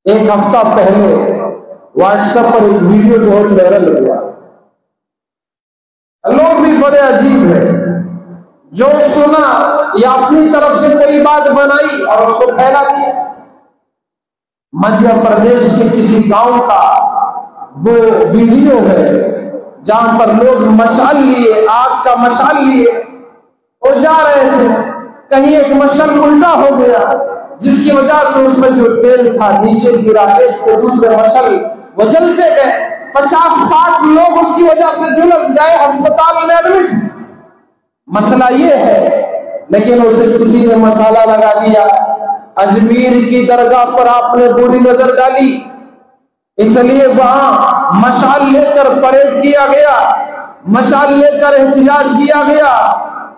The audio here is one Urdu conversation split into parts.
ایک ہفتہ پہلے واٹس ایپ پر ایک ویڈیو بہت وائرل ہوا. لوگ بھی بڑے عجیب ہیں، جو سنا یا اپنی طرف سے کوئی بات بنائی اور اس کو پھیلا دیا. مدھیہ پردیش کے کسی گاؤں کا وہ ویڈیو ہے جہاں پر لوگ مشعل لیے، آگ کا مشعل لیے وہ جا رہے تھے. کہیں ایک مشعل الٹا ہو گیا جس کی وجہ سے اس میں جو تیل تھا نیچے گرا، ایک سے دوسرے مشعل وہ جلتے گئے. 50-60 لوگ اس کی وجہ سے جھلس گئے، ہسپتال میں ایڈمٹ. مسئلہ یہ ہے، لیکن اسے کسی نے مسالہ لگا دیا. اجمیر کی درگاہ پر آپ نے بری نظر ڈالی، اس لیے وہاں مشعل لے کر پریڈ کیا گیا، مشعل لے کر احتجاج کیا گیا.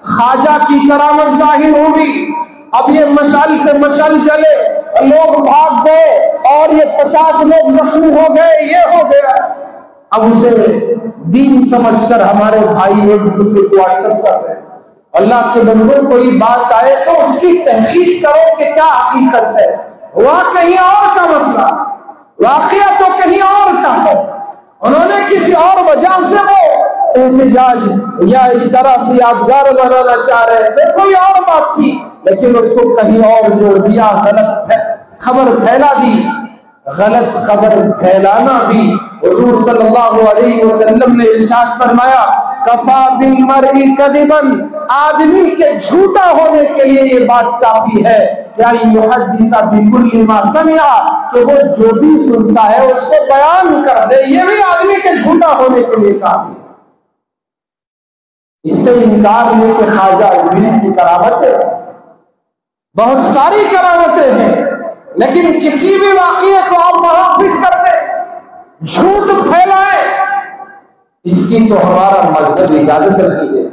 خواجہ کی کرامت ظاہر ہوگی. اب یہ مشعل سے مشعل چلے، لوگ بھاگ گئے اور یہ 50 لوگ زخمی ہو گئے، یہ ہو گیا. اب اسے دین سمجھ کر ہمارے بھائی ایک دوسرے کو واٹس ایپ کر رہے ہیں. اللہ کے بندوں کوئی بات آئے تو اس کی تحقیق کرو کہ کیا حقیقت ہے. وہاں کہیں اور کا مسئلہ، واقعہ تو کہیں اور کا ہے. انہوں نے کسی اور وجہ سے وہ احتجاج یا اس طرح سے یادگار بنانا چاہ رہے تھے، کوئی اور بات تھی، لیکن اس کو کہیں اور جوڑ دیا، غلط خبر پھیلا دی. غلط خبر پھیلانا بھی حضور صلی اللہ علیہ وسلم نے ارشاد فرمایا کفا بالمرء کذبا، آدمی کے جھوٹا ہونے کے لیے یہ بات کافی ہے کیا یحدث بکل ما سمع، کہ وہ جو بھی سنتا ہے اس کو بیان کر دے. یہ بھی آدمی کے جھوٹا ہونے کے لیے کافی ہے. اس سے انکار نہیں کہ خواجہ اجمیری کی کرامتیں، بہت ساری کرامتیں ہیں، لیکن کسی بھی واقعے کو آپ وہاں فٹ کر دیں، جھوٹ پھیلائیں، اس کی تو ہمارا مذہب اجازت نہیں ہے.